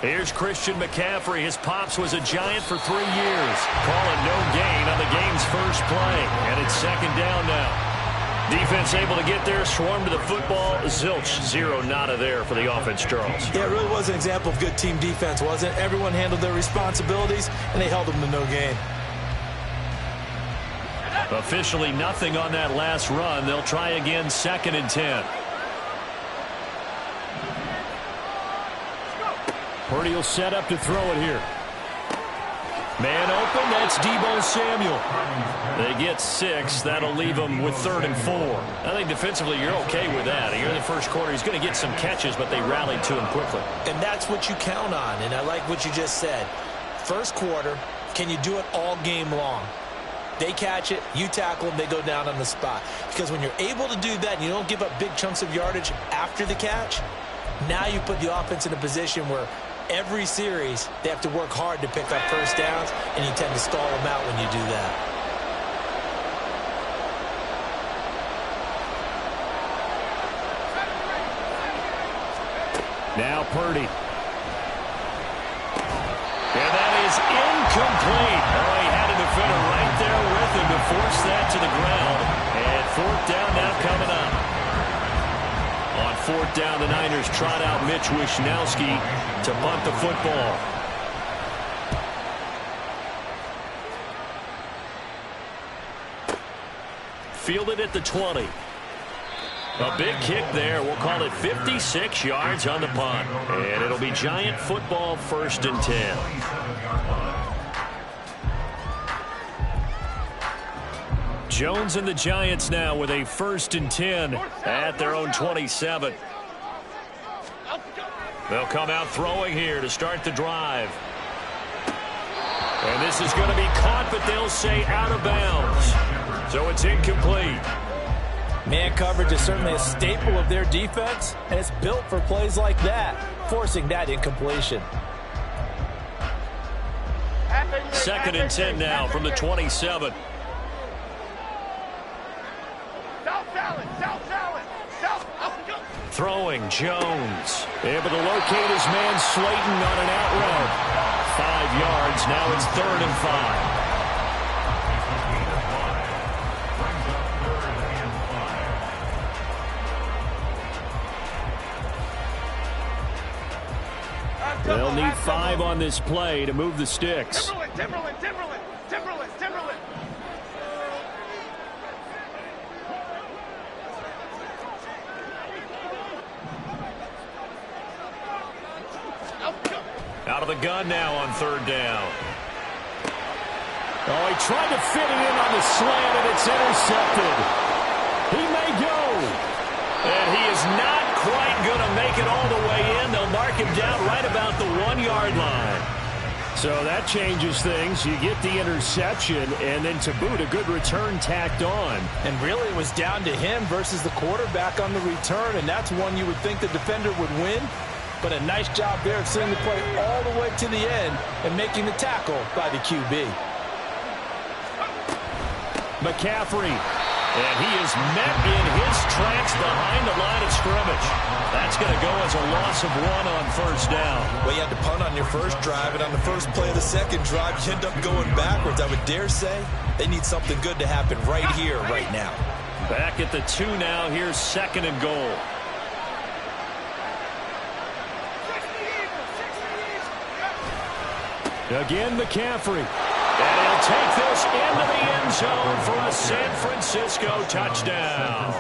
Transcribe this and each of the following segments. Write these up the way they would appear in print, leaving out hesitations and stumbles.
Here's Christian McCaffrey. His pops was a Giant for 3 years. Calling no gain on the game's first play. And it's second down now. Defense able to get there, swarm to the football. Zilch, zero nada there for the offense, Charles. Yeah, it really was an example of good team defense, wasn't it? Everyone handled their responsibilities, and they held them to no gain. Officially nothing on that last run. They'll try again, 2nd and 10. Purdy will set up to throw it here. Man open, that's Deebo Samuel. They get 6. That'll leave them with 3rd and 4. I think defensively you're okay with that. Here in the first quarter, he's going to get some catches, but they rallied to him quickly. And that's what you count on, and I like what you just said. First quarter, can you do it all game long? They catch it, you tackle them, they go down on the spot. Because when you're able to do that and you don't give up big chunks of yardage after the catch, now you put the offense in a position where every series, they have to work hard to pick up first downs, and you tend to stall them out when you do that. Now Purdy. And that is incomplete. Oh, he had a defender right there with him to force that to the ground. And 4th down now coming up. On 4th down, the Niners trot out Mitch Wishnowski to punt the football. Fielded at the 20. A big kick there. We'll call it 56 yards on the punt. And it'll be Giant football, 1st and 10. Jones and the Giants now with a 1st and 10 at their own 27. They'll come out throwing here to start the drive. And this is going to be caught, but they'll say out of bounds. So it's incomplete. Man coverage is certainly a staple of their defense, and it's built for plays like that, forcing that incompletion. 2nd and 10 now from the 27. Throwing, Jones. Able to locate his man Slayton on an out route. 5 yards, now it's 3rd and 5. They'll need 5 on this play to move the sticks. Timberland. Out of the gun now on 3rd down. Oh, he tried to fit it in on the slant, and it's intercepted. He may go. And he is not quite going to make it all the way in. They'll mark him down right about the 1-yard line. So that changes things. You get the interception, and then to boot, a good return tacked on. And really it was down to him versus the quarterback on the return, and that's one you would think the defender would win. But a nice job there of seeing the play all the way to the end and making the tackle by the QB. McCaffrey. And he is met in his tracks behind the line of scrimmage. That's going to go as a loss of 1 on 1st down. Well, you had to punt on your first drive, and on the first play of the second drive, you end up going backwards. I would dare say they need something good to happen right here, right now. Back at the 2 now. Here's 2nd and goal. Again, McCaffrey. And he'll take this into the end zone for a San Francisco touchdown.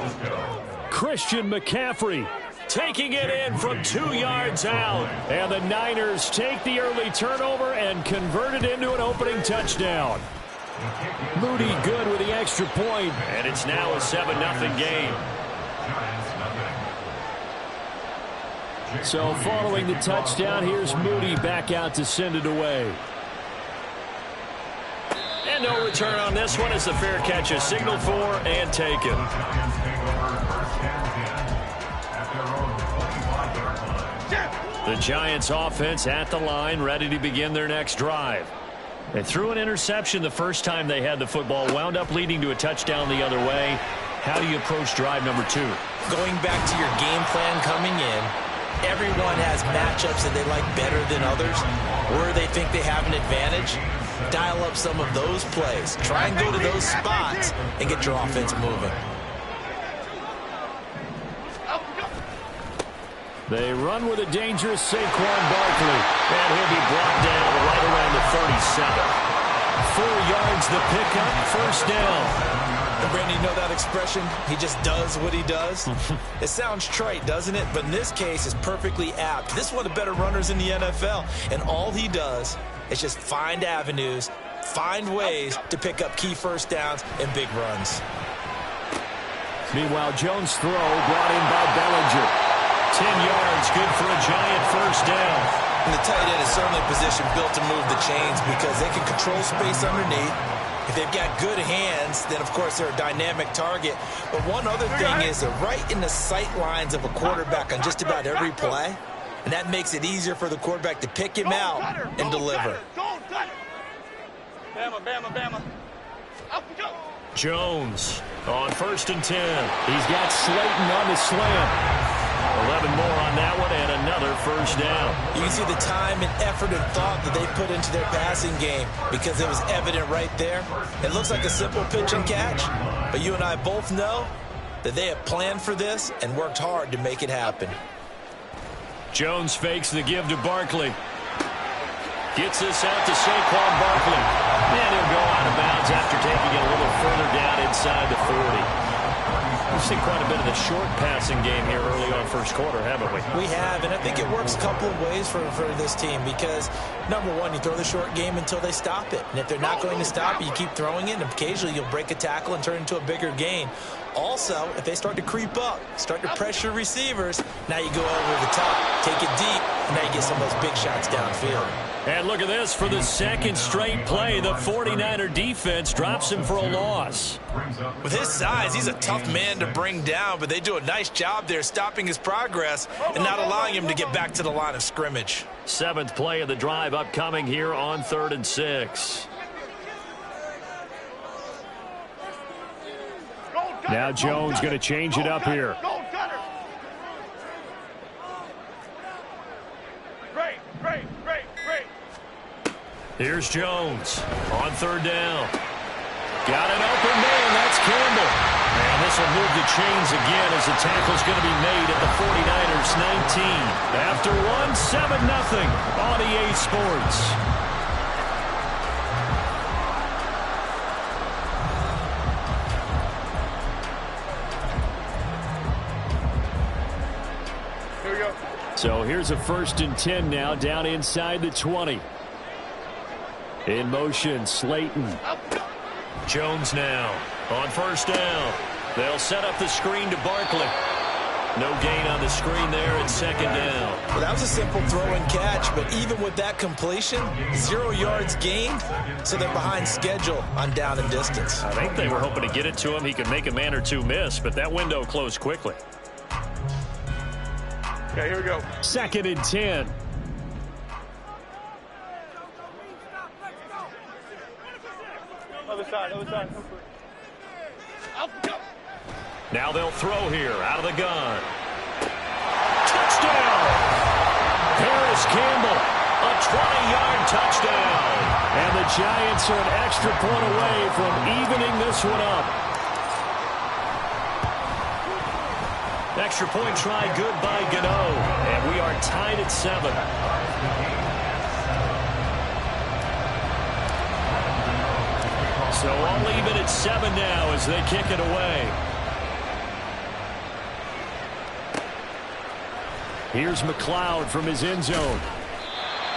Christian McCaffrey taking it in from 2 yards out. And the Niners take the early turnover and convert it into an opening touchdown. Moody good with the extra point. And it's now a 7-0 game. So following the touchdown, here's Moody back out to send it away. And no return on this one as the fair catch is signaled for and taken. The Giants offense at the line, ready to begin their next drive. They threw an interception the first time they had the football, wound up leading to a touchdown the other way. How do you approach drive number 2? Going back to your game plan coming in, everyone has matchups that they like better than others, where they think they have an advantage. Dial up some of those plays. Try and go to those spots and get your offense moving. They run with a dangerous Saquon Barkley. And he'll be brought down right around the 37. 4 yards the pickup, first down. And Brandon, you know that expression? He just does what he does. It sounds trite, doesn't it? But in this case, it's perfectly apt. This is one of the better runners in the NFL. And all he does is just find avenues, find ways to pick up key first downs and big runs. Meanwhile, Jones' throw brought in by Bellinger. 10 yards, good for a giant first down. And the tight end is certainly a position built to move the chains because they can control space underneath. If they've got good hands, then, of course, they're a dynamic target. But one other thing is they're right in the sight lines of a quarterback on just about every play. And that makes it easier for the quarterback to pick him out and deliver. Bama, Bama, Bama. Jones on 1st and 10. He's got Slayton on the slam. 11 more on that one and another first down. You can see the time and effort and thought that they put into their passing game because it was evident right there. It looks like a simple pitch and catch, but you and I both know that they have planned for this and worked hard to make it happen. Jones fakes the give to Barkley. Gets this out to Saquon Barkley. And he'll go out of bounds after taking it a little further down inside the 40. We've seen quite a bit of the short passing game here early on first quarter, haven't we? We have, and I think it works a couple of ways for this team because, number one, you throw the short game until they stop it. And if they're not going to stop it, you keep throwing it, and occasionally you'll break a tackle and turn it into a bigger gain. Also, if they start to creep up, start to pressure receivers, now you go over the top, take it deep, and now you get some of those big shots downfield. And look at this. For the second straight play, the 49er defense drops him for a loss. With his size, he's a tough man to bring down, but they do a nice job there stopping his progress and not allowing him to get back to the line of scrimmage. 7th play of the drive upcoming here on 3rd and 6. Now Jones going to change it up here. Here's Jones on 3rd down. Got an open man. That's Campbell. And this will move the chains again as the tackle's going to be made at the 49ers 19. After one, 7-0 on EA Sports. Here we go. So here's a 1st and 10 now down inside the 20. In motion, Slayton. Jones now on 1st down. They'll set up the screen to Barkley. No gain on the screen there at 2nd down. Well, that was a simple throw and catch, but even with that completion, 0 yards gained, so they're behind schedule on down and distance. I think they were hoping to get it to him. He could make a man or two miss, but that window closed quickly. Okay, here we go. 2nd and 10. Other side, other side. Now they'll throw here out of the gun. Touchdown! Harris Campbell, a 20-yard touchdown. And the Giants are an extra point away from evening this one up. Extra point try good by Gano. And we are tied at 7. So all even at 7 now as they kick it away. Here's McLeod from his end zone.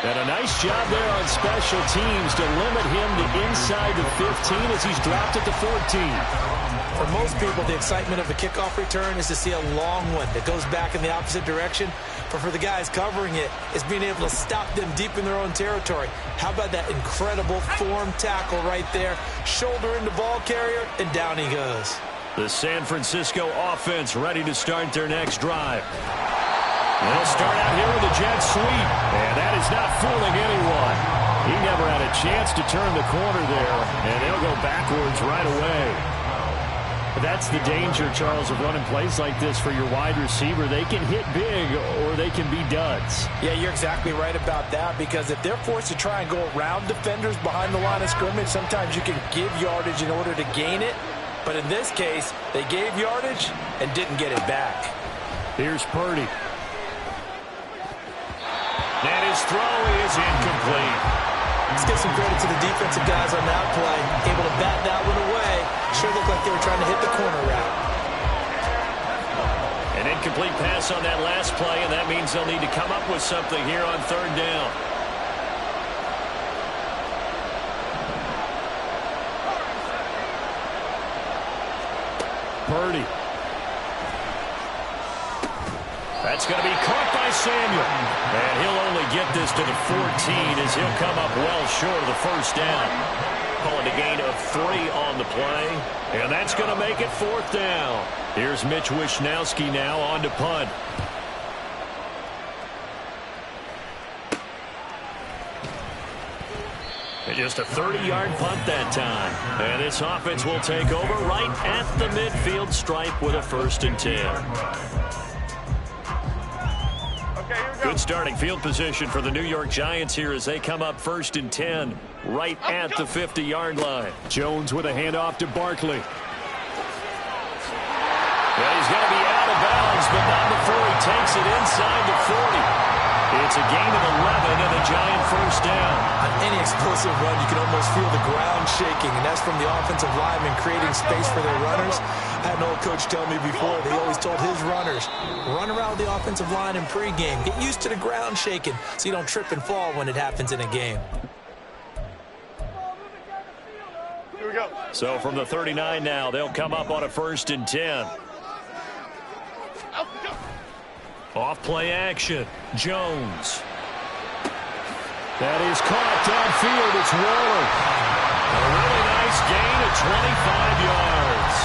And a nice job there on special teams to limit him to inside the 15 as he's dropped at the 14. For most people, the excitement of a kickoff return is to see a long one that goes back in the opposite direction. But for the guys covering it, it's being able to stop them deep in their own territory. How about that incredible form tackle right there? Shoulder into ball carrier, and down he goes. The San Francisco offense ready to start their next drive. They'll start out here with a jet sweep, and that is not fooling anyone. He never had a chance to turn the corner there, and they'll go backwards right away. That's the danger, Charles, of running plays like this for your wide receiver. They can hit big or they can be duds. Yeah, you're exactly right about that, because if they're forced to try and go around defenders behind the line of scrimmage, sometimes you can give yardage in order to gain it. But in this case, they gave yardage and didn't get it back. Here's Purdy. And his throw is incomplete. Let's give some credit to the defensive guys on that play. Able to bat that one away. Sure looked like they were trying to hit the corner route. An incomplete pass on that last play, and that means they'll need to come up with something here on third down. Purdy. That's going to be caught by Samuel. And he'll only get this to the 14 as he'll come up well short of the first down. Calling a gain of 3 on the play. And that's going to make it fourth down. Here's Mitch Wishnowski now on to punt. And just a 30-yard punt that time. And this offense will take over right at the midfield stripe with a 1st and 10. Good starting field position for the New York Giants here as they come up 1st and 10 right at the 50-yard line. Jones with a handoff to Barkley. Well, he's going to be out of bounds, but not before he takes it inside the 40. It's a gain of 11 and a Giant first down. On any explosive run, you can almost feel the ground shaking, and that's from the offensive linemen creating space for their runners. I had an old coach tell me before, they always told his runners, run around the offensive line in pregame. Get used to the ground shaking so you don't trip and fall when it happens in a game. Here we go. So from the 39 now, they'll come up on a 1st and 10. Off play action. Jones. That is caught downfield. It's Waller. A really nice gain of 25 yards.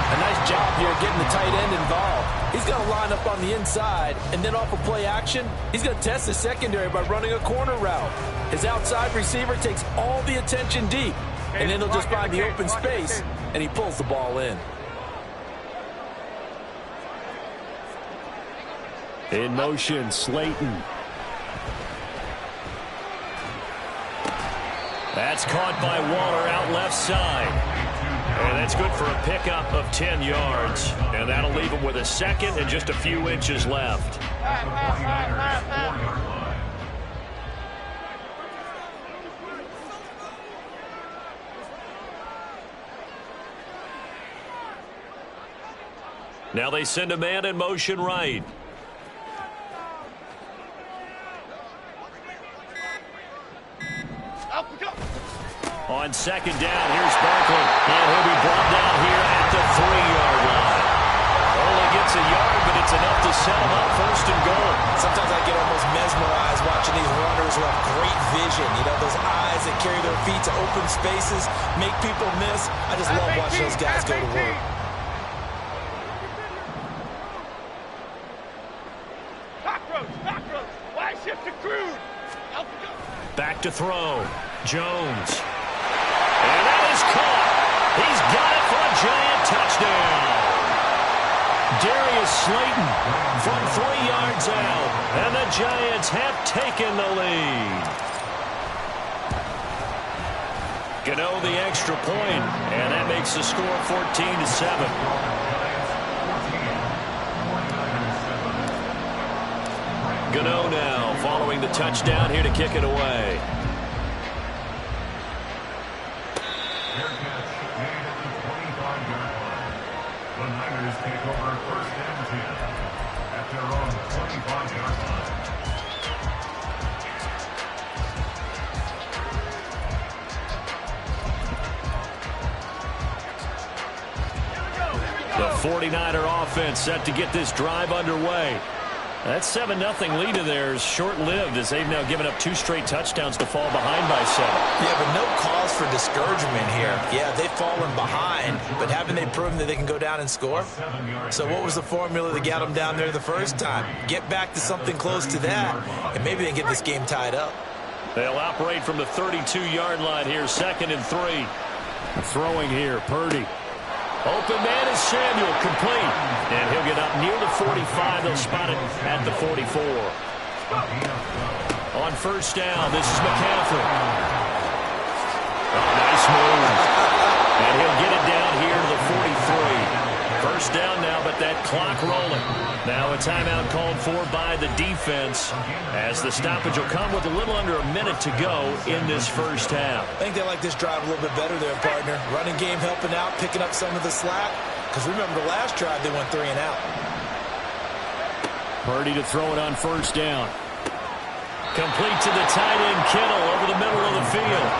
A nice job here getting the tight end involved. He's going to line up on the inside, and then off of play action, he's going to test the secondary by running a corner route. His outside receiver takes all the attention deep, and then he'll just find the open space, and he pulls the ball in. In motion, Slayton. That's caught by Waller out left side. And that's good for a pickup of 10 yards. And that'll leave him with a 2nd and just a few inches left. Now they send a man in motion right. On 2nd down, here's Barkley. And he'll be brought down here at the 3-yard line. Only gets a yard, but it's enough to set him up 1st and goal. Sometimes I get almost mesmerized watching these runners who have great vision. You know, those eyes that carry their feet to open spaces, make people miss. I just love watching those guys go to work. Back to throw. Jones. And that is caught. He's got it for a Giant touchdown. Darius Slayton from 3 yards out. And the Giants have taken the lead. Gano the extra point, and that makes the score 14-7. Gano now following the touchdown here to kick it away. The Niners take over 1st and 10 at their own 25-yard line. The 49er offense set to get this drive underway. That 7-0 lead of theirs short-lived as they've now given up 2 straight touchdowns to fall behind by 7. Yeah, but no cause for discouragement here. Yeah, they've fallen behind, but haven't they proven that they can go down and score? So what was the formula that got them down there the first time? Get back to something close to that, and maybe they can get this game tied up. They'll operate from the 32-yard line here, 2nd and 3. Throwing here, Purdy. Open man is Samuel, complete. And he'll get up near the 45. They'll spot it at the 44. On first down, this is McCaffrey. Oh, nice move. And he'll get it down here to the 43. First down now, but that clock rolling. Now a timeout called for by the defense as the stoppage will come with a little under a minute to go in this first half. I think they like this drive a little bit better there, partner. Running game helping out, picking up some of the slack. Because remember the last drive, they went 3 and out. Purdy to throw it on first down. Complete to the tight end Kittle over the middle of the field.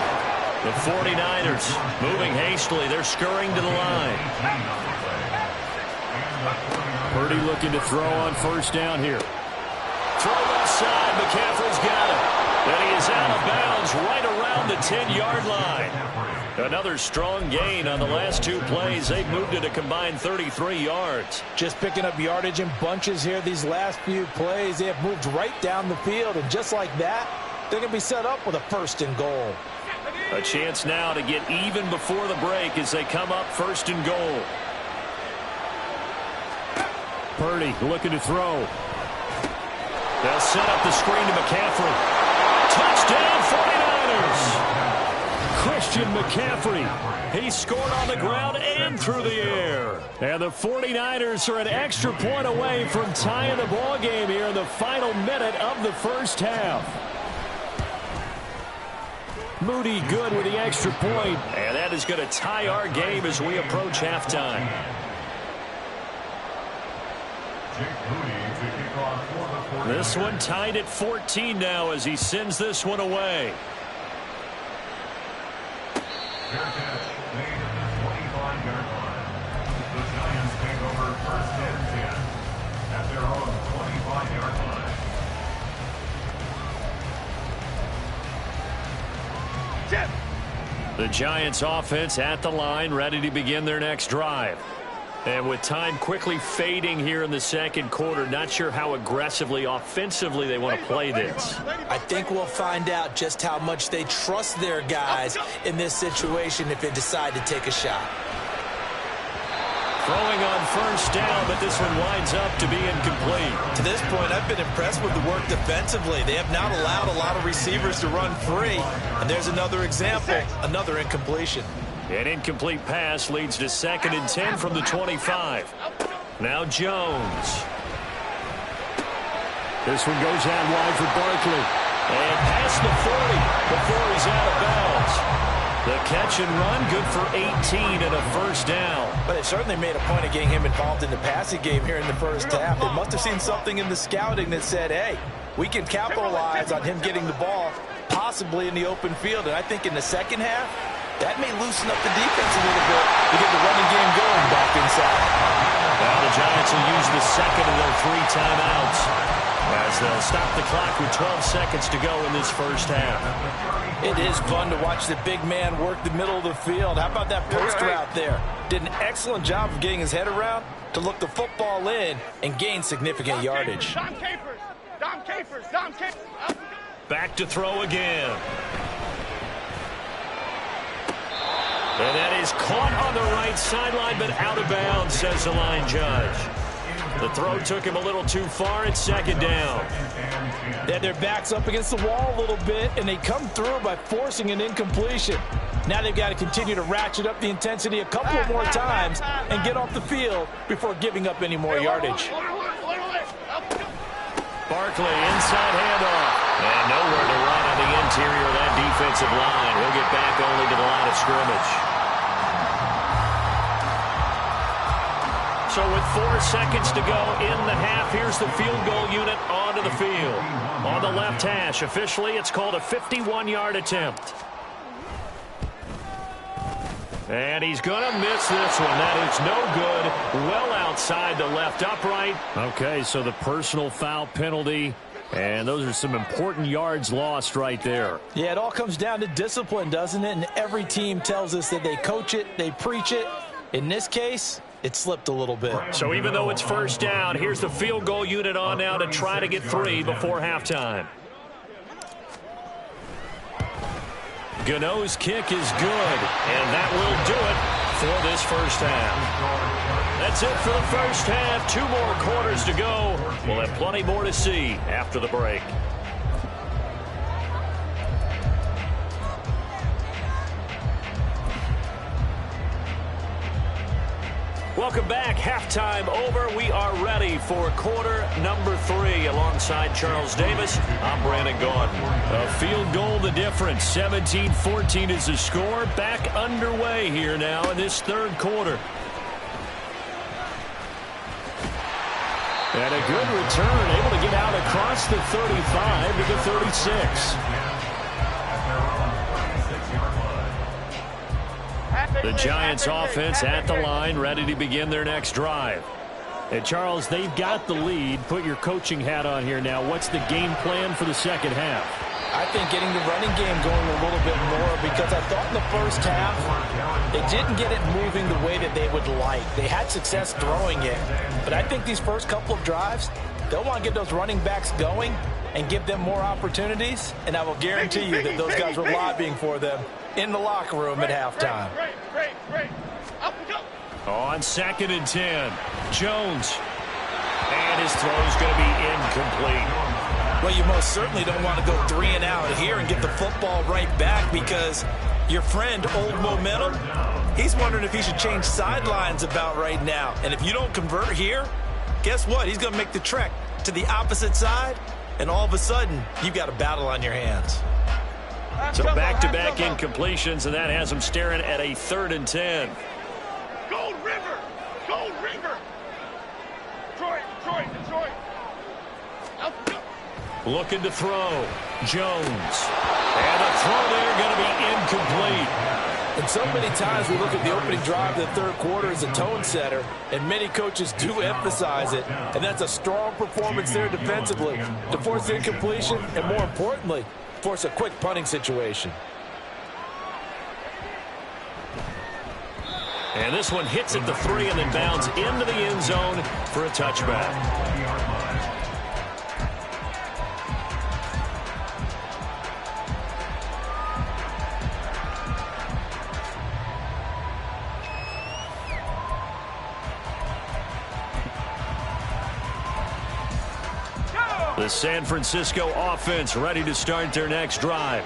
The 49ers moving hastily. They're scurrying to the line. Purdy looking to throw on first down here. Throw left side. McCaffrey's got it. And he is out of bounds right around the 10-yard line. Another strong gain on the last 2 plays. They've moved it a combined 33 yards. Just picking up yardage in bunches here these last few plays. They have moved right down the field. And just like that, they're going to be set up with a 1st and goal. A chance now to get even before the break as they come up 1st and goal. Purdy looking to throw. They'll set up the screen to McCaffrey. Touchdown 49ers! Christian McCaffrey. He scored on the ground and through the air. And the 49ers are an extra point away from tying the ball game here in the final minute of the first half. Moody good with the extra point. And that is going to tie our game as we approach halftime. This one tied at 14 now as he sends this one away. Fair catch made at the 25-yard line. The Giants take over 1st and 10 at their own 25-yard line. The Giants offense at the line, ready to begin their next drive. And with time quickly fading here in the second quarter, not sure how aggressively, offensively they want to play this. I think we'll find out just how much they trust their guys in this situation if they decide to take a shot. Throwing on first down, but this one winds up to be incomplete. To this point, I've been impressed with the work defensively. They have not allowed a lot of receivers to run free. And there's another example, another incompletion. An incomplete pass leads to 2nd and 10 from the 25. Now Jones. This one goes out wide for Barkley. And past the 40 before he's out of bounds. The catch and run good for 18 and a first down. But they certainly made a point of getting him involved in the passing game here in the first half. They must have seen something in the scouting that said, hey, we can capitalize on him getting the ball possibly in the open field. And I think in the second half, that may loosen up the defense a little bit to get the running game going back inside. Now the Giants will use the second of their 3 timeouts as they'll stop the clock with 12 seconds to go in this first half. It is fun to watch the big man work the middle of the field. How about that post route there? Did an excellent job of getting his head around to look the football in and gain significant yardage. Dom Capers. Back to throw again. And that is caught on the right sideline, but out of bounds, says the line judge. The throw took him a little too far. It's 2nd down. They had their backs up against the wall a little bit, and they come through by forcing an incompletion. Now they've got to continue to ratchet up the intensity a couple of more times and get off the field before giving up any more yardage. Barkley, inside handoff. And nowhere to run on the interior of that defensive line. He'll get back only to the line of scrimmage. So with 4 seconds to go in the half, here's the field goal unit onto the field. On the left hash, officially it's called a 51-yard attempt. And he's going to miss this one. That is no good. Well outside the left upright. Okay, so the personal foul penalty. And those are some important yards lost right there. Yeah, it all comes down to discipline, doesn't it? And every team tells us that they coach it, they preach it. In this case, it slipped a little bit. So even though it's first down, here's the field goal unit on now to try to get 3 before halftime. Gano's kick is good, and that will do it for this first half. That's it for the first half. 2 more quarters to go. We'll have plenty more to see after the break. Welcome back. Halftime over. We are ready for quarter number 3. Alongside Charles Davis, I'm Brandon Gaudin. A field goal the difference. 17-14 is the score. Back underway here now in this third quarter. And a good return. Able to get out across the 35 to the 36. The Giants offense at the line, ready to begin their next drive. And Charles, they've got the lead. Put your coaching hat on here now. What's the game plan for the second half? I think getting the running game going a little bit more, because I thought in the first half they didn't get it moving the way that they would like. They had success throwing it, but I think these first couple of drives, they'll want to get those running backs going and give them more opportunities, and I will guarantee you that those guys were lobbying for them in the locker room at halftime. On 2nd and 10, Jones. And his throw's going to be incomplete. Well, you most certainly don't want to go 3 and out here and get the football right back, because your friend, Old Momentum, he's wondering if he should change sidelines about right now. And if you don't convert here, guess what? He's going to make the trek to the opposite side, and all of a sudden, you've got a battle on your hands. So back-to-back incompletions, and that has him staring at a 3rd and 10. Gold River! Gold River! Detroit! Detroit! Looking to throw. Jones. And a throw there going to be incomplete. And so many times we look at the opening drive of the third quarter as a tone setter, and many coaches do emphasize it, and that's a strong performance there defensively to force incompletion and, more importantly, force a quick punting situation. And this one hits at the 3 and then bounds into the end zone for a touchback. The San Francisco offense ready to start their next drive.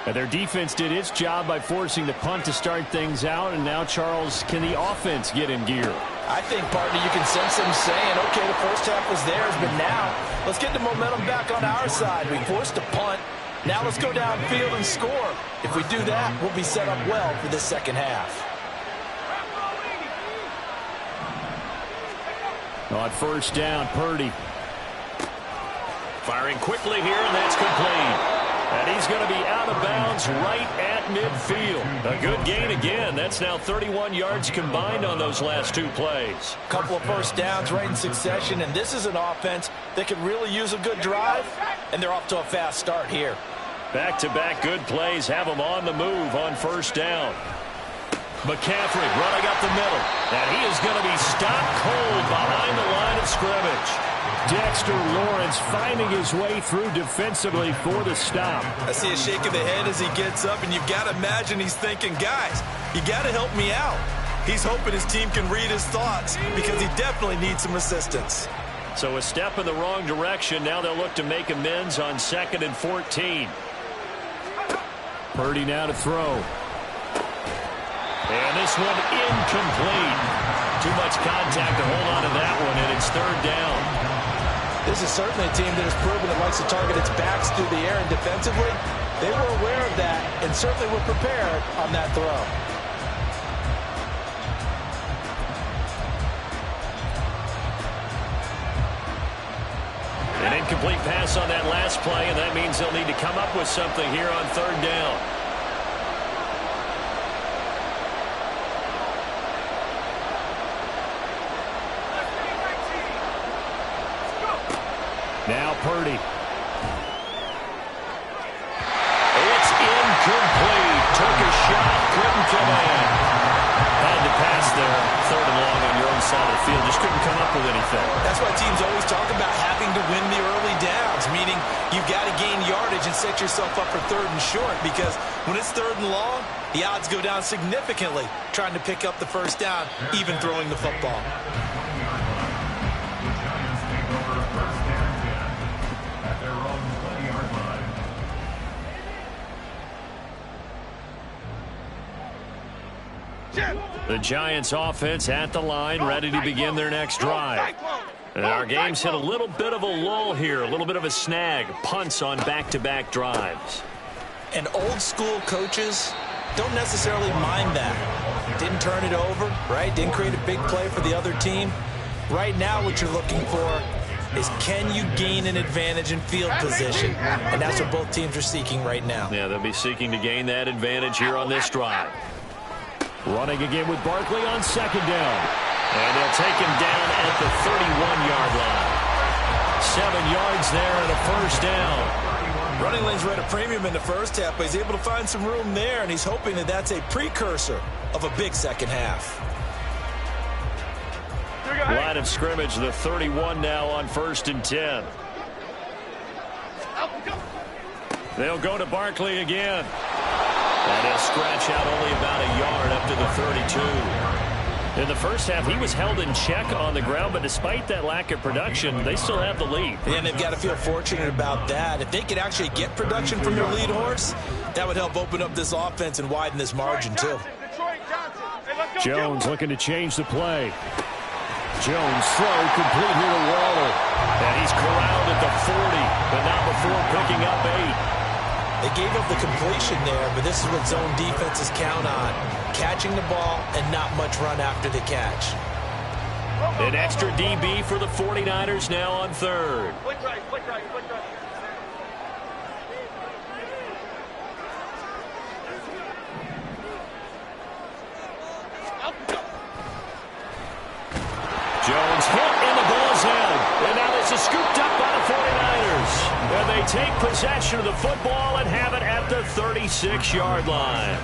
And their defense did its job by forcing the punt to start things out. And now, Charles, can the offense get in gear? I think, partner, you can sense them saying, okay, the first half was theirs, but now let's get the momentum back on our side. We forced a punt. Now let's go downfield and score. If we do that, we'll be set up well for the second half. On first down, Purdy. Firing quickly here, and that's complete. And he's going to be out of bounds right at midfield. A good gain again. That's now 31 yards combined on those last 2 plays. Couple of first downs right in succession, and this is an offense that could really use a good drive, and they're off to a fast start here. Back-to-back good plays have them on the move on first down. McCaffrey running up the middle, and he is going to be stopped cold behind the line of scrimmage. Dexter Lawrence finding his way through defensively for the stop. I see a shake of the head as he gets up, and you've got to imagine he's thinking, guys, you got to help me out. He's hoping his team can read his thoughts, because he definitely needs some assistance. So a step in the wrong direction. Now they'll look to make amends on 2nd and 14. Purdy now to throw. And this one incomplete. Too much contact to hold on to that one, and it's 3rd down. This is certainly a team that has proven it likes to target its backs through the air, and defensively, they were aware of that and certainly were prepared on that throw. An incomplete pass on that last play, and that means they'll need to come up with something here on 3rd down. Now Purdy. It's incomplete. Took a shot, couldn't come in. Had to pass there, 3rd and long on your own side of the field. Just couldn't come up with anything. That's why teams always talk about having to win the early downs, meaning you've you've got to gain yardage and set yourself up for 3rd and short, because when it's 3rd and long, the odds go down significantly trying to pick up the first down, even throwing the football. The Giants offense at the line, ready to begin their next drive. And our game's hit a little bit of a lull here, a little bit of a snag. Punts on back-to-back drives. And old school coaches don't necessarily mind that. Didn't turn it over, right? Didn't create a big play for the other team. Right now what you're looking for is, can you gain an advantage in field position? And that's what both teams are seeking right now. Yeah, they'll be seeking to gain that advantage here on this drive. Running again with Barkley on 2nd down. And they'll take him down at the 31-yard line. 7 yards there and a first down. Running lanes were at a premium in the first half, but he's able to find some room there, and he's hoping that that's a precursor of a big second half. Line of scrimmage, the 31 now on 1st and 10. They'll go to Barkley again. And he'll scratch out only about a yard up to the 32. In the first half, he was held in check on the ground, but despite that lack of production, they still have the lead. And they've got to feel fortunate about that. If they could actually get production from their lead horse, that would help open up this offense and widen this margin, too. Jones looking to change the play. Jones throw complete here to Waller. And he's corralled at the 40, but not before picking up 8. They gave up the completion there, but this is what zone defenses count on. Catching the ball and not much run after the catch. An extra DB for the 49ers now on 3rd. Quick right. Jones hit and the ball's held. And now this is scooped up by the 49ers. And they take possession of the football and have it at the 36-yard line.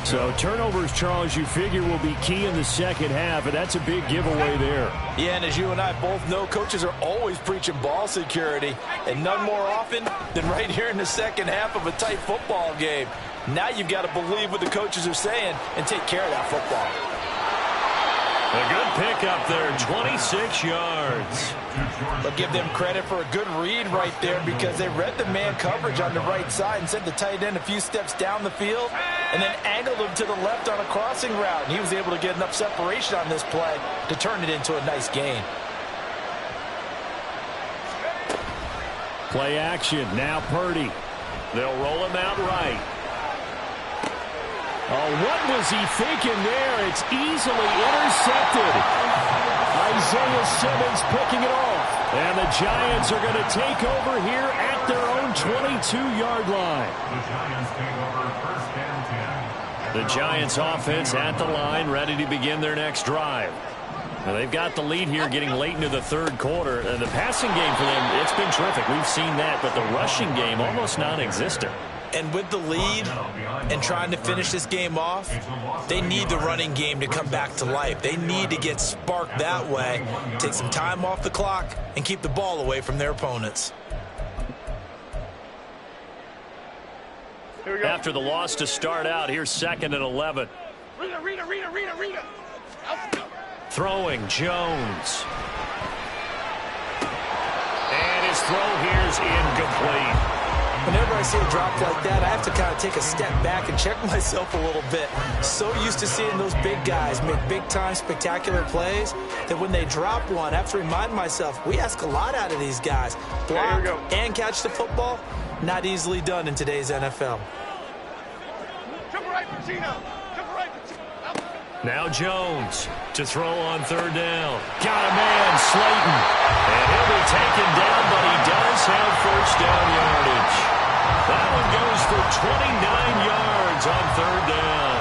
So turnovers, Charles, you figure will be key in the second half, and that's a big giveaway there. Yeah, and as you and I both know, coaches are always preaching ball security, and none more often than right here in the second half of a tight football game. Now you've got to believe what the coaches are saying and take care of that football. A good pickup there, 26 yards. But give them credit for a good read right there, because they read the man coverage on the right side and sent the tight end a few steps down the field and then angled him to the left on a crossing route. And he was able to get enough separation on this play to turn it into a nice gain. Play action, now Purdy. They'll roll him out right. Oh, what was he thinking there? It's easily intercepted. Isaiah Simmons picking it off. And the Giants are going to take over here at their own 22-yard line. The Giants offense at the line, ready to begin their next drive. Now, they've got the lead here getting late into the 3rd quarter. The passing game for them, it's been terrific. We've seen that, but the rushing game almost non-existent. And with the lead and trying to finish this game off, they need the running game to come back to life. They need to get sparked that way, take some time off the clock, and keep the ball away from their opponents. After the loss to start out, here's 2nd and 11. Rita. Throwing, Jones. And his throw here's incomplete. Whenever I see a drop like that, I have to kind of take a step back and check myself a little bit. So used to seeing those big guys make big-time spectacular plays that when they drop one, I have to remind myself, we ask a lot out of these guys. Block and catch the football, not easily done in today's NFL. Now Jones to throw on 3rd down. Got a man, Slayton. And he'll be taken down, but he does have first down yardage. That one goes for 29 yards on 3rd down.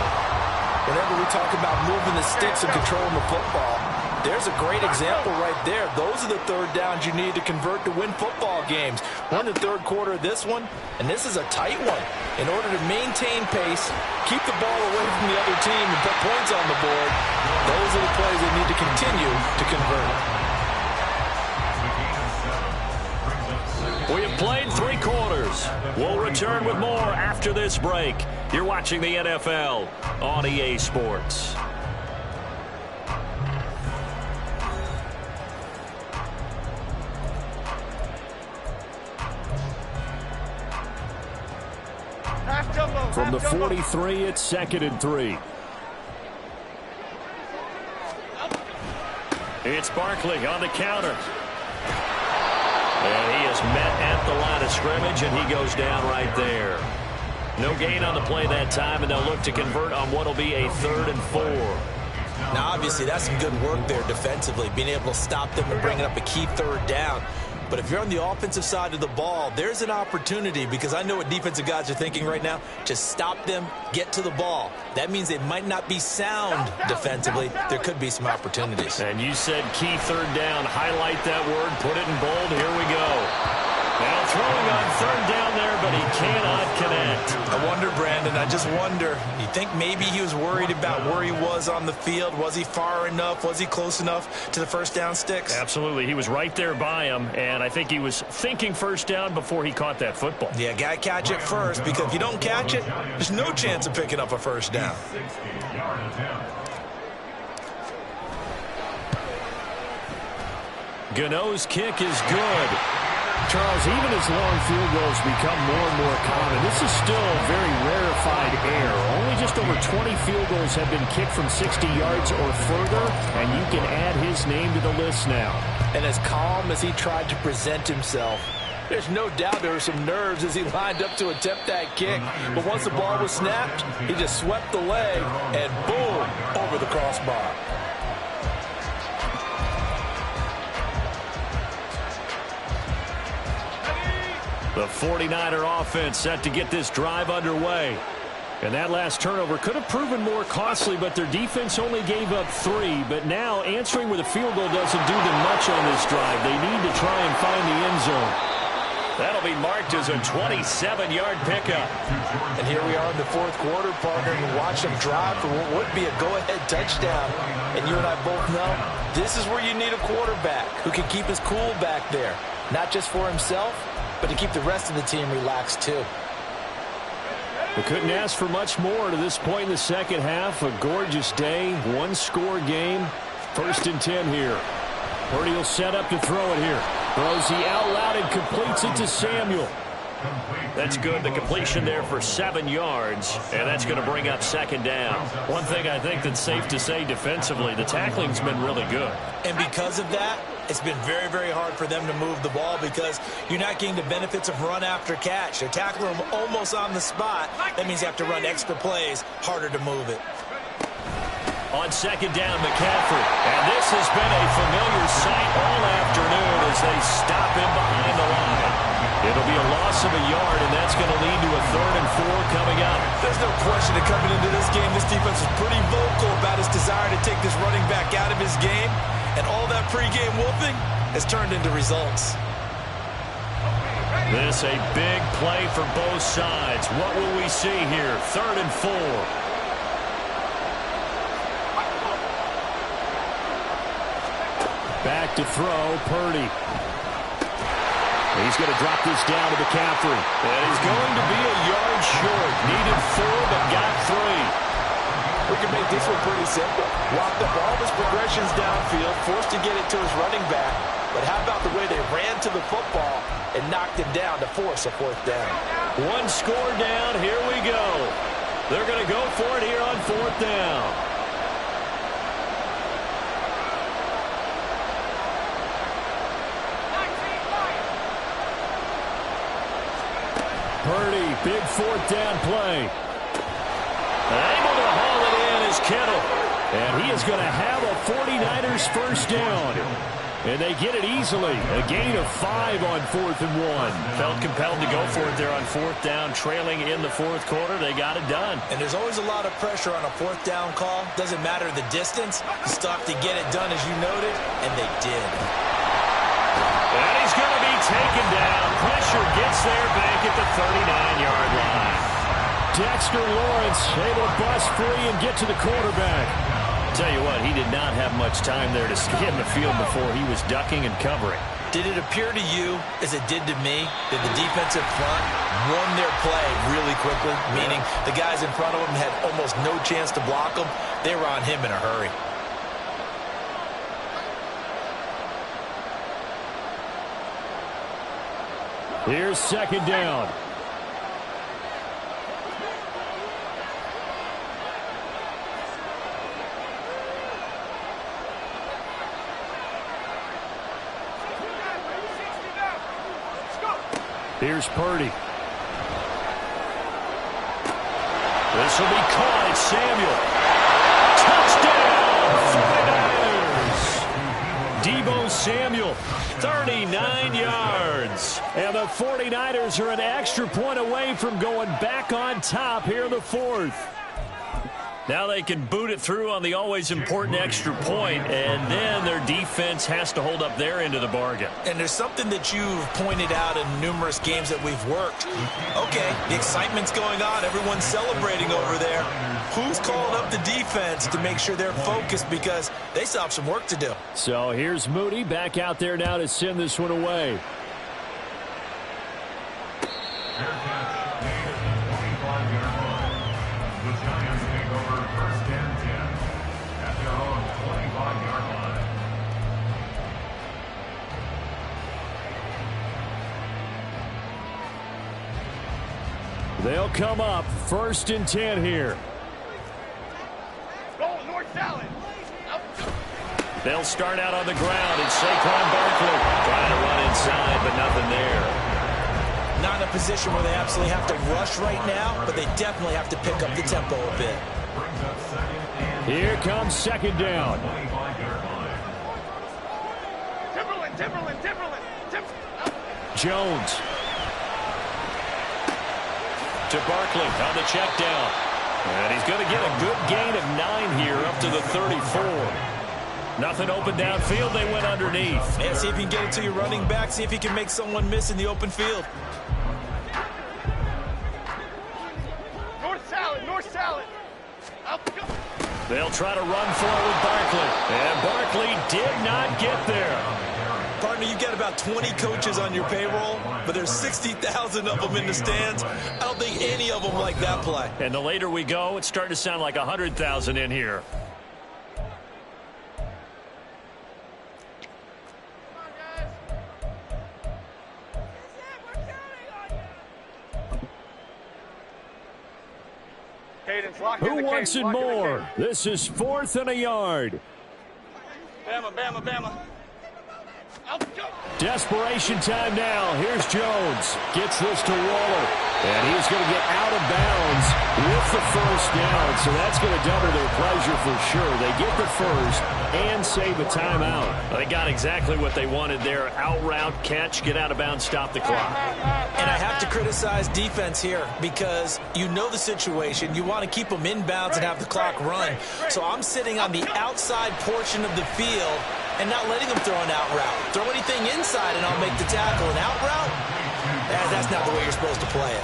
Whenever we talk about moving the sticks and controlling the football, there's a great example right there. Those are the 3rd downs you need to convert to win football games. We're in the 3rd quarter of this one, and this is a tight one. In order to maintain pace, keep the ball away from the other team, and put points on the board, those are the plays they need to continue to convert. We have played 3 quarters. is. We'll return with more after this break. You're watching the NFL on EA Sports. From the 43, it's 2nd and 3. It's Barkley on the counter. And he is met at the line of scrimmage, and he goes down right there. No gain on the play that time, and they'll look to convert on what will be a 3rd and 4. Now, obviously, that's some good work there defensively, being able to stop them and bringing up a key 3rd down. But if you're on the offensive side of the ball, there's an opportunity, because I know what defensive guys are thinking right now. Just stop them, get to the ball. That means they might not be sound defensively. There could be some opportunities. And you said key 3rd down. Highlight that word. Put it in bold. Here we go. Now throwing on 3rd down there, but he cannot connect. I wonder, Brandon, I just wonder. You think maybe he was worried about where he was on the field? Was he far enough? Was he close enough to the 1st down sticks? Absolutely. He was right there by him, and I think he was thinking 1st down before he caught that football. Yeah, got to catch it first, because if you don't catch it, there's no chance of picking up a 1st down. Gano's kick is good. Charles, even as long field goals become more and more common, this is still a very rarefied air. Only just over 20 field goals have been kicked from 60 yards or further, and you can add his name to the list now. And as calm as he tried to present himself, there's no doubt there were some nerves as he lined up to attempt that kick. But once the ball was snapped, he just swept the leg and boom, over the crossbar. The 49er offense set to get this drive underway. And that last turnover could have proven more costly, but their defense only gave up 3. But now answering with a field goal doesn't do them much on this drive. They need to try and find the end zone. That'll be marked as a 27-yard pickup. And here we are in the 4th quarter, partner, and watch them drive for what would be a go-ahead touchdown. And you and I both know this is where you need a quarterback who can keep his cool back there, not just for himself, but to keep the rest of the team relaxed too. We couldn't ask for much more to this point in the second half. A gorgeous day, 1-score game. 1st and 10 here. Purdy will set up to throw it here. Throws he out loud and completes it to Samuel. That's good. The completion there for 7 yards, and that's going to bring up 2nd down. One thing I think that's safe to say defensively, the tackling's been really good. And because of that, it's been very, very hard for them to move the ball because you're not getting the benefits of run after catch. They're tackling them almost on the spot. That means you have to run extra plays, harder to move it. On 2nd down, McCaffrey. And this has been a familiar sight all afternoon as they stop him behind the line. It'll be a loss of a yard, and that's going to lead to a 3rd and 4 coming up. There's no question that coming into this game, this defense is pretty vocal about his desire to take this running back out of his game. And all that pregame wolfing has turned into results. This a big play for both sides. What will we see here? 3rd and 4. Back to throw, Purdy. He's going to drop this down to McCaffrey. And he's going to be a yard short. Needed 4, but got 3. We can make this one pretty simple. Walked up all his progressions downfield, forced to get it to his running back. But how about the way they ran to the football and knocked him down to force a 4th down? 1 score down. Here we go. They're going to go for it here on 4th down. Purdy, big 4th down play. Able to haul it in is Kittle. And he is going to have a 49ers 1st down. And they get it easily. A gain of 5 on 4th and 1. Felt compelled to go for it there on 4th down, trailing in the 4th quarter. They got it done. And there's always a lot of pressure on a 4th down call. Doesn't matter the distance. You still have to get it done, as you noted, and they did. And he's going to be taken down. Pressure gets there back at the 39-yard line. Dexter Lawrence able to bust free and get to the quarterback. Tell you what, he did not have much time there to scan the field before he was ducking and covering. Did it appear to you, as it did to me, that the defensive front won their play really quickly, meaning the guys in front of them had almost no chance to block them? They were on him in a hurry. Here's second down. Here's Purdy. This will be caught. It's Samuel. Touchdown, 49ers. Deebo Samuel, 39 yards. And the 49ers are an extra point away from going back on top here in the fourth. Now they can boot it through on the always important extra point, and then their defense has to hold up their end of the bargain. And there's something that you've pointed out in numerous games that we've worked. Okay, the excitement's going on. Everyone's celebrating over there. Who's calling up the defense to make sure they're focused, because they still have some work to do? So here's Moody back out there now to send this one away. They'll come up 1st and 10 here. Go, North Salad. They'll start out on the ground. It's Saquon Barkley trying to run inside, but nothing there. Not in a position where they absolutely have to rush right now, but they definitely have to pick up the tempo a bit. Here comes second down. Timberland. Jones. To Barkley on the check down. And he's going to get a good gain of 9 here up to the 34. Nothing open downfield. They went underneath. And see if you can get it to your running back. See if you can make someone miss in the open field. North salad. They'll try to run for it with Barkley. And Barkley did not get there. Partner, you've got about 20 coaches on your payroll, but there's 60,000 of them in the stands. I don't think any of them like that play. And the later we go, it's starting to sound like 100,000 in here. Who wants it more? This is 4th and a yard. Bama. Desperation time now. Here's Jones. Gets this to Waller. And he's going to get out of bounds with the first down. So that's going to double their pleasure for sure. They get the first and save a timeout. They got exactly what they wanted there. Out route, catch, get out of bounds, stop the clock. And I have to criticize defense here because you know the situation. You want to keep them in bounds and have the clock run. So I'm sitting on the outside portion of the field and not letting them throw an out route. Throw anything inside and I'll make the tackle. An out route? That's not the way you're supposed to play it.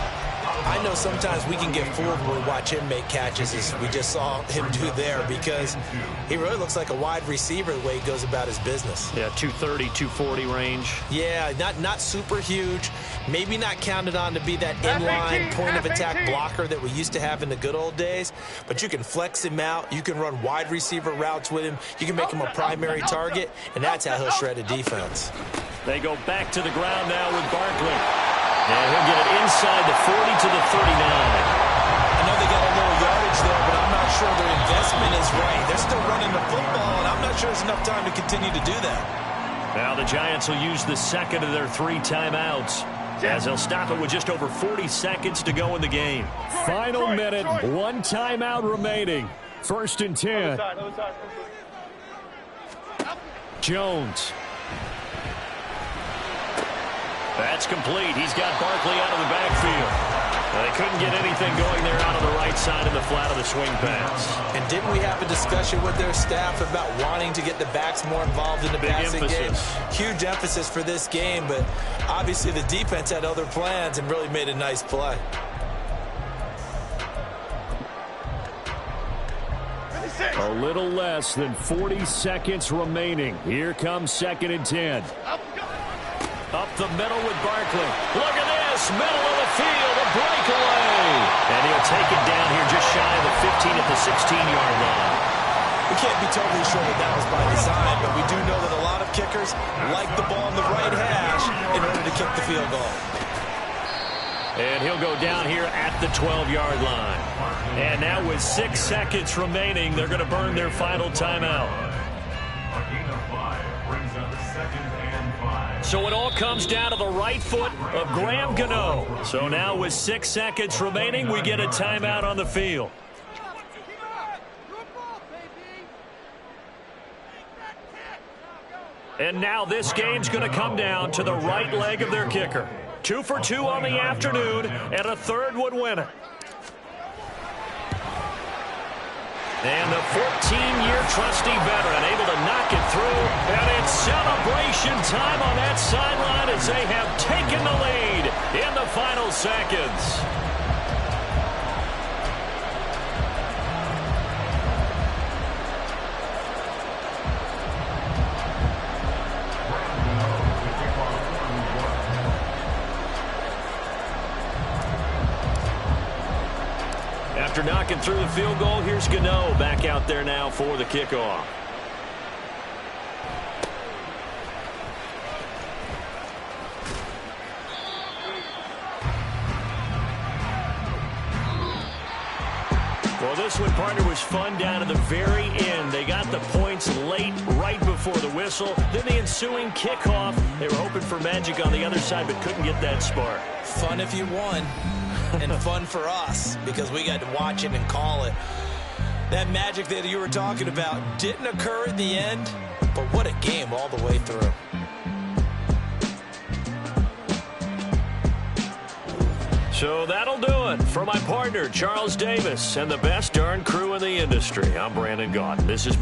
I know sometimes we can get fooled when we watch him make catches, as we just saw him do there, because he really looks like a wide receiver the way he goes about his business. Yeah, 230, 240 range. Yeah, not super huge. Maybe not counted on to be that inline point-of-attack blocker that we used to have in the good old days, but you can flex him out. You can run wide receiver routes with him. You can make him a primary target, and that's how he'll shred a defense. They go back to the ground now with Barkley. And he'll get it inside the 40 to the 39. I know they got a little yardage there, but I'm not sure their investment is right. They're still running the football, and I'm not sure there's enough time to continue to do that. Now the Giants will use the second of their 3 timeouts, as they'll stop it with just over 40 seconds to go in the game. Final minute, 1 timeout remaining. 1st and 10. Jones. That's complete. He's got Barkley out of the backfield. They couldn't get anything going there out on the right side of the flat of the swing pass. And didn't we have a discussion with their staff about wanting to get the backs more involved in the passing game? Huge emphasis for this game, but obviously the defense had other plans and really made a nice play. A little less than 40 seconds remaining. Here comes 2nd and 10. Up the middle with Barkley. Look at this. Middle of the field. A breakaway. And he'll take it down here just shy of the 15 at the 16-yard line. We can't be totally sure that was by design, but we do know that a lot of kickers like the ball in the right hash in order to kick the field goal. And he'll go down here at the 12-yard line. And now with 6 seconds remaining, they're going to burn their final timeout. A gain of 5 brings up 2nd and 5. So it all comes down to the right foot of Graham Gano. So now with 6 seconds remaining, we get a timeout on the field. And now this game's going to come down to the right leg of their kicker. 2 for 2 on the afternoon, and a third would win it. And the 14-year trusty veteran able to knock it through. And it's celebration time on that sideline as they have taken the lead in the final seconds. After knocking through the field goal, here's Gano back out there now for the kickoff. Well, this one, partner, was fun down to the very end. They got the points late, right before the whistle. Then the ensuing kickoff. They were hoping for magic on the other side, but couldn't get that spark. Fun if you won. And fun for us because we got to watch it and call it. That magic that you were talking about didn't occur at the end, but what a game all the way through. So that'll do it for my partner, Charles Davis, and the best darn crew in the industry. I'm Brandon Gaudin. This is